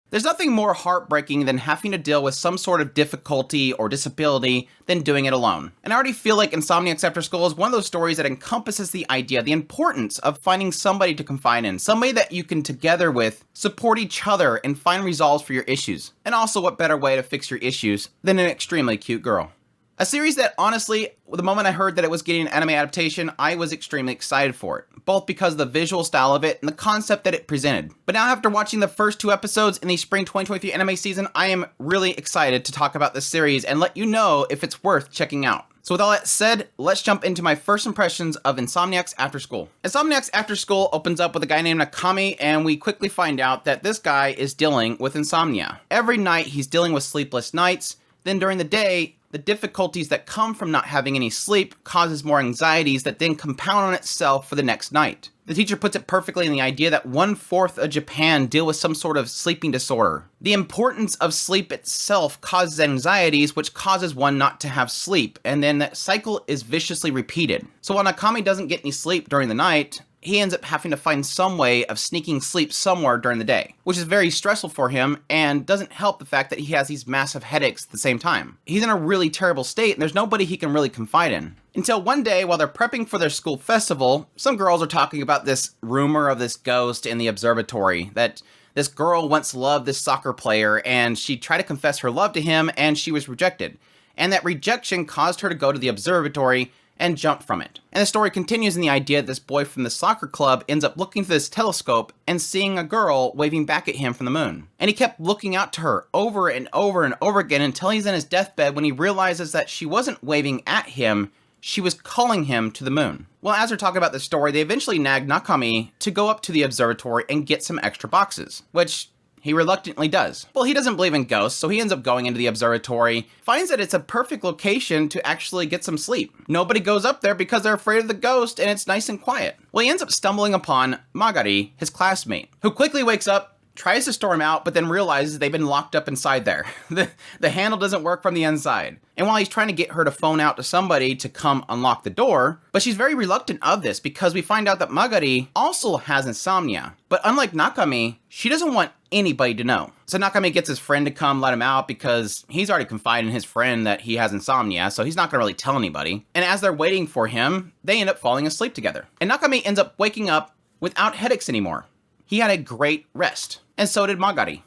There's nothing more heartbreaking than having to deal with some sort of difficulty or disability than doing it alone. And I already feel like Insomniacs After School is one of those stories that encompasses the idea, the importance of finding somebody to confide in, somebody that you can together with support each other and find resolves for your issues. And also, what better way to fix your issues than an extremely cute girl? A series that, honestly, the moment I heard that it was getting an anime adaptation, I was extremely excited for it, both because of the visual style of it and the concept that it presented. But now, after watching the first 2 episodes in the spring 2023 anime season, I am really excited to talk about this series and let you know if it's worth checking out. So with all that said, let's jump into my first impressions of Insomniacs After School. Insomniacs After School opens up with a guy named Nakami, and we quickly find out that this guy is dealing with insomnia. Every night, he's dealing with sleepless nights. Then during the day, the difficulties that come from not having any sleep causes more anxieties that then compound on itself for the next night. The teacher puts it perfectly in the idea that 1/4 of Japan deal with some sort of sleeping disorder. The importance of sleep itself causes anxieties, which causes one not to have sleep, and then that cycle is viciously repeated. So while Nakami doesn't get any sleep during the night, he ends up having to find some way of sneaking sleep somewhere during the day, which is very stressful for him and doesn't help the fact that he has these massive headaches at the same time. He's in a really terrible state and there's nobody he can really confide in. Until one day, while they're prepping for their school festival, some girls are talking about this rumor of this ghost in the observatory, that this girl once loved this soccer player and she tried to confess her love to him and she was rejected. And that rejection caused her to go to the observatory and jump from it. And the story continues in the idea that this boy from the soccer club ends up looking through this telescope and seeing a girl waving back at him from the moon. And he kept looking out to her over and over and over again until he's in his deathbed when he realizes that she wasn't waving at him, she was calling him to the moon. Well, as they're talking about this story, they eventually nag Nakami to go up to the observatory and get some extra boxes, which he reluctantly does. Well, he doesn't believe in ghosts, so he ends up going into the observatory, finds that it's a perfect location to actually get some sleep. Nobody goes up there because they're afraid of the ghost and it's nice and quiet. Well, he ends up stumbling upon Magari, his classmate, who quickly wakes up, tries to storm out, but then realizes they've been locked up inside there. The handle doesn't work from the inside. And while he's trying to get her to phone out to somebody to come unlock the door, but she's very reluctant of this because we find out that Magari also has insomnia. But unlike Nakami, she doesn't want anybody to know. So Nakami gets his friend to come let him out because he's already confided in his friend that he has insomnia, so he's not gonna really tell anybody. And as they're waiting for him, they end up falling asleep together. And Nakami ends up waking up without headaches anymore. He had a great rest. And so did Magari.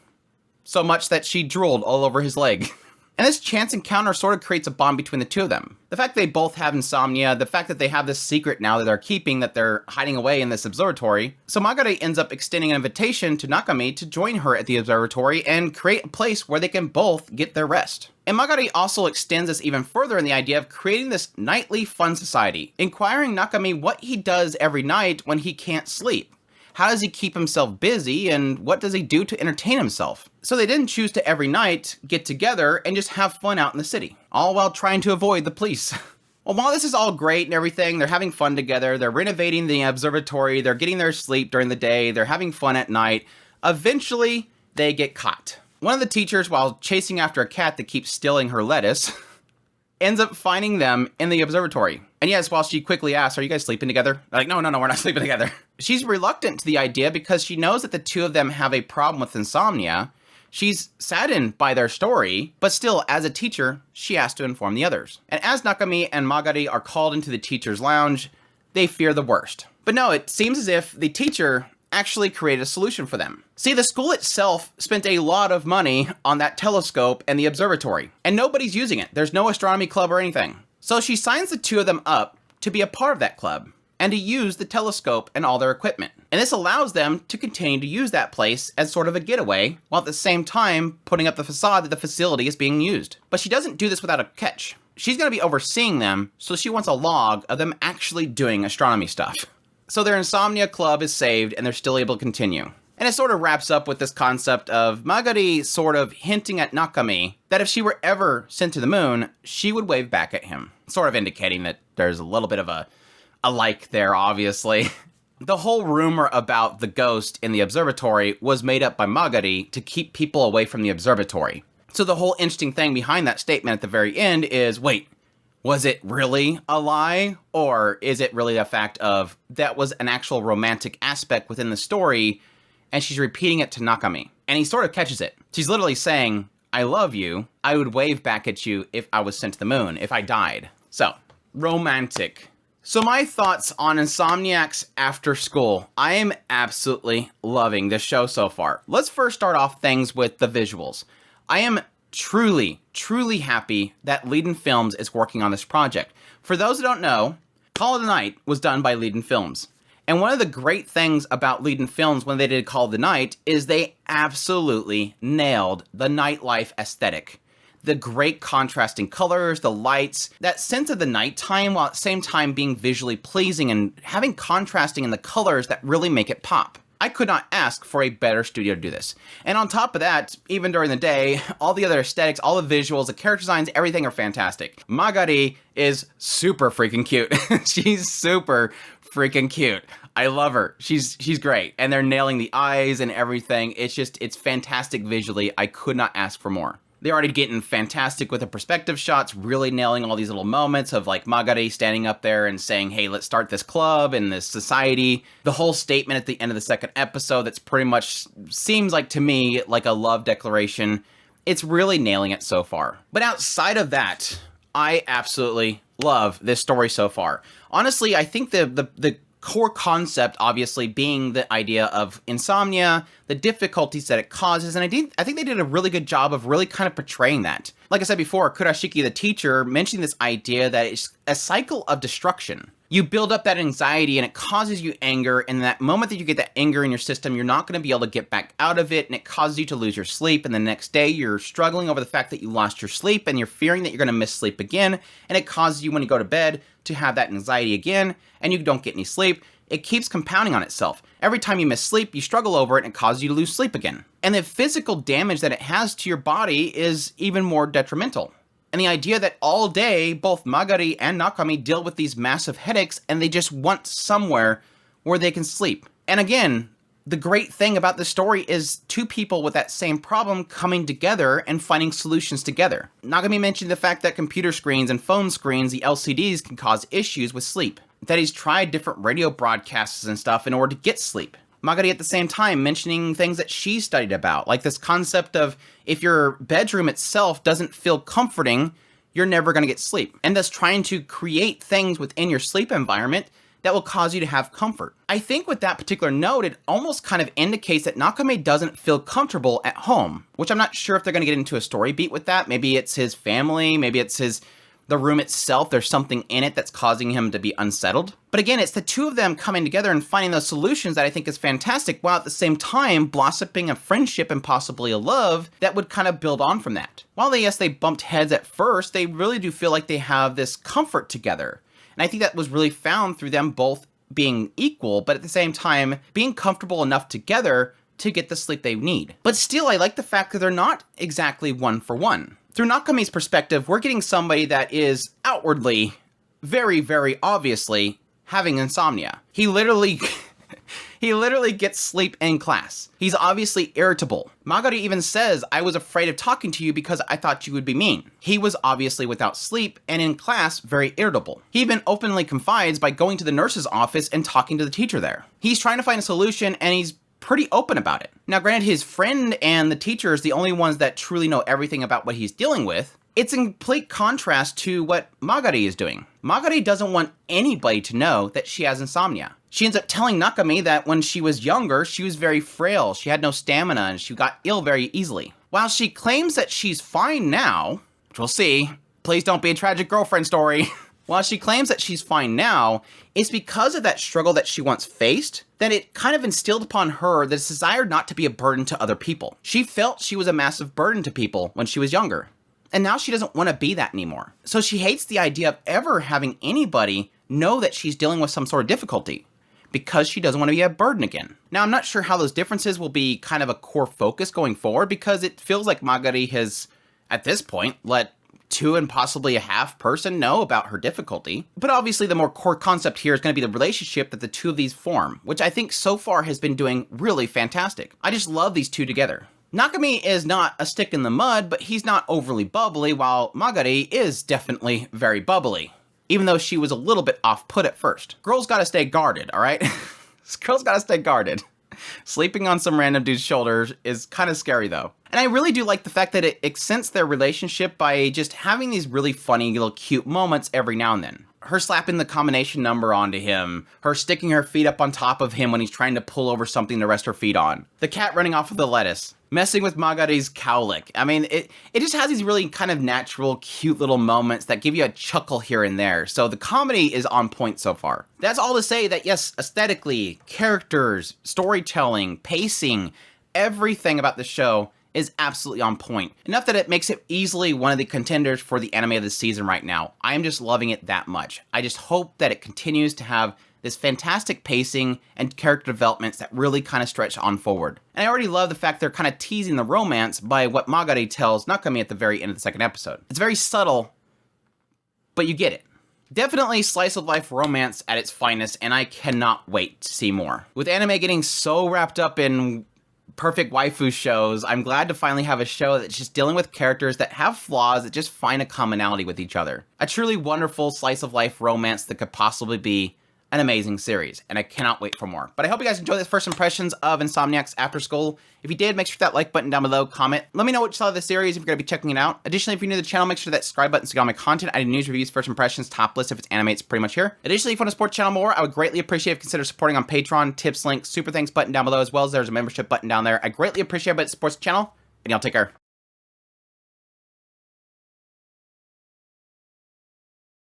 So much that she drooled all over his leg. And this chance encounter sort of creates a bond between the two of them. The fact they both have insomnia, the fact that they have this secret now that they're keeping, that they're hiding away in this observatory. So Magari ends up extending an invitation to Nakami to join her at the observatory and create a place where they can both get their rest. And Magari also extends this even further in the idea of creating this nightly fun society, inquiring Nakami what he does every night when he can't sleep. How does he keep himself busy, and what does he do to entertain himself? So they didn't choose to every night get together and just have fun out in the city, all while trying to avoid the police. Well, while this is all great and everything, they're having fun together, they're renovating the observatory, they're getting their sleep during the day, they're having fun at night. Eventually, they get caught. One of the teachers, while chasing after a cat that keeps stealing her lettuce, ends up finding them in the observatory. And yes, while she quickly asks, "Are you guys sleeping together?" They're like, no, we're not sleeping together. She's reluctant to the idea because she knows that the two of them have a problem with insomnia. She's saddened by their story, but still, as a teacher, she has to inform the others. And as Nakami and Magari are called into the teacher's lounge, they fear the worst. But no, it seems as if the teacher actually created a solution for them. See, the school itself spent a lot of money on that telescope and the observatory, and nobody's using it. There's no astronomy club or anything. So she signs the two of them up to be a part of that club and to use the telescope and all their equipment. And this allows them to continue to use that place as sort of a getaway, while at the same time putting up the facade that the facility is being used. But she doesn't do this without a catch. She's going to be overseeing them, so she wants a log of them actually doing astronomy stuff. So their insomnia club is saved and they're still able to continue. And it sort of wraps up with this concept of Magari sort of hinting at Nakami that if she were ever sent to the moon, she would wave back at him. Sort of indicating that there's a little bit of a like there, obviously. The whole rumor about the ghost in the observatory was made up by Magari to keep people away from the observatory. So the whole interesting thing behind that statement at the very end is, wait, was it really a lie? Or is it really a fact of that was an actual romantic aspect within the story and she's repeating it to Nakami? And he sort of catches it. She's literally saying, I love you. I would wave back at you if I was sent to the moon, if I died. So, romantic. So my thoughts on Insomniacs After School. I am absolutely loving this show so far. Let's first start off things with the visuals. I am truly, truly happy that Leiden Films is working on this project. For those who don't know, Call of the Night was done by Leiden Films. And one of the great things about Leiden Films when they did Call of the Night is they absolutely nailed the nightlife aesthetic. The great contrasting colors, the lights, that sense of the nighttime while at the same time being visually pleasing and having contrasting in the colors that really make it pop. I could not ask for a better studio to do this. And on top of that, even during the day, all the other aesthetics, all the visuals, the character designs, everything are fantastic. Magari is super freaking cute. She's super freaking cute. I love her. She's great. And they're nailing the eyes and everything. It's fantastic visually. I could not ask for more. They're already getting fantastic with the perspective shots, really nailing all these little moments of like Magari standing up there and saying, hey, let's start this club and this society. The whole statement at the end of the second episode that's pretty much seems like to me like a love declaration. It's really nailing it so far. But outside of that, I absolutely love this story so far. Honestly, I think the core concept, obviously, being the idea of insomnia, the difficulties that it causes, and I think they did a really good job of really kind of portraying that. Like I said before, Kurashiki, the teacher, mentioned this idea that it's a cycle of destruction. You build up that anxiety and it causes you anger, and that moment that you get that anger in your system, you're not going to be able to get back out of it, and it causes you to lose your sleep, and the next day you're struggling over the fact that you lost your sleep, and you're fearing that you're going to miss sleep again, and it causes you when you go to bed to have that anxiety again, and you don't get any sleep. It keeps compounding on itself. Every time you miss sleep, you struggle over it and it causes you to lose sleep again. And the physical damage that it has to your body is even more detrimental. And the idea that all day, both Magari and Nakami deal with these massive headaches and they just want somewhere where they can sleep. And again, the great thing about this story is two people with that same problem coming together and finding solutions together. Nakami mentioned the fact that computer screens and phone screens, the LCDs, can cause issues with sleep. That he's tried different radio broadcasts and stuff in order to get sleep. Magari at the same time mentioning things that she studied about, like this concept of if your bedroom itself doesn't feel comforting, you're never going to get sleep. And thus trying to create things within your sleep environment that will cause you to have comfort. I think with that particular note, it almost kind of indicates that Nakami doesn't feel comfortable at home, which I'm not sure if they're going to get into a story beat with that. Maybe it's his family, maybe it's the room itself, there's something in it that's causing him to be unsettled. But again, it's the two of them coming together and finding those solutions that I think is fantastic, while at the same time blossoming a friendship and possibly a love that would kind of build on from that. While they bumped heads at first, they really do feel like they have this comfort together. And I think that was really found through them both being equal, but at the same time being comfortable enough together to get the sleep they need. But still, I like the fact that they're not exactly one for one. Through Nakami's perspective, we're getting somebody that is outwardly, very, very obviously having insomnia. He literally gets sleep in class. He's obviously irritable. Magari even says, I was afraid of talking to you because I thought you would be mean. He was obviously without sleep and in class very irritable. He even openly confides by going to the nurse's office and talking to the teacher there. He's trying to find a solution and he's pretty open about it. Now, granted, his friend and the teacher is the only ones that truly know everything about what he's dealing with. It's in complete contrast to what Magari is doing. Magari doesn't want anybody to know that she has insomnia. She ends up telling Nakami that when she was younger, she was very frail, she had no stamina, and she got ill very easily. While she claims that she's fine now, which we'll see, please don't be a tragic girlfriend story. While she claims that she's fine now, it's because of that struggle that she once faced that it kind of instilled upon her this desire not to be a burden to other people. She felt she was a massive burden to people when she was younger. And now she doesn't want to be that anymore. So she hates the idea of ever having anybody know that she's dealing with some sort of difficulty because she doesn't want to be a burden again. Now, I'm not sure how those differences will be kind of a core focus going forward because it feels like Magari has, at this point, let two and possibly a half person know about her difficulty. But obviously the more core concept here is going to be the relationship that the two of these form, which I think so far has been doing really fantastic. I just love these two together. Nakami is not a stick in the mud, but he's not overly bubbly, while Magari is definitely very bubbly, even though she was a little bit off-put at first. Girls gotta stay guarded, alright? Girls gotta stay guarded. Sleeping on some random dude's shoulders is kind of scary though. And I really do like the fact that it accents their relationship by just having these really funny little cute moments every now and then. Her slapping the combination number onto him, her sticking her feet up on top of him when he's trying to pull over something to rest her feet on, the cat running off with the lettuce, messing with Magari's cowlick. I mean, it just has these really kind of natural, cute little moments that give you a chuckle here and there. So the comedy is on point so far. That's all to say that yes, aesthetically, characters, storytelling, pacing, everything about the show is absolutely on point. Enough that it makes it easily one of the contenders for the anime of the season right now. I am just loving it that much. I just hope that it continues to have this fantastic pacing and character developments that really kind of stretch on forward. And I already love the fact they're kind of teasing the romance by what Magari tells Nakami at the very end of the second episode. It's very subtle, but you get it. Definitely slice of life romance at its finest, and I cannot wait to see more. With anime getting so wrapped up in perfect waifu shows, I'm glad to finally have a show that's just dealing with characters that have flaws that just find a commonality with each other. A truly wonderful slice of life romance that could possibly be an amazing series, and I cannot wait for more. But I hope you guys enjoyed this first impressions of Insomniacs After School. If you did, make sure to hit that like button down below, comment. Let me know what you saw of the series if you're going to be checking it out. Additionally, if you're new to the channel, make sure that subscribe button to get all my content. I do news, reviews, first impressions, top list. If it's anime, it's pretty much here. Additionally, if you want to support the channel more, I would greatly appreciate if you consider supporting on Patreon, tips, links, super thanks button down below, as well as there's a membership button down there. I greatly appreciate it, but it supports the channel, and y'all take care.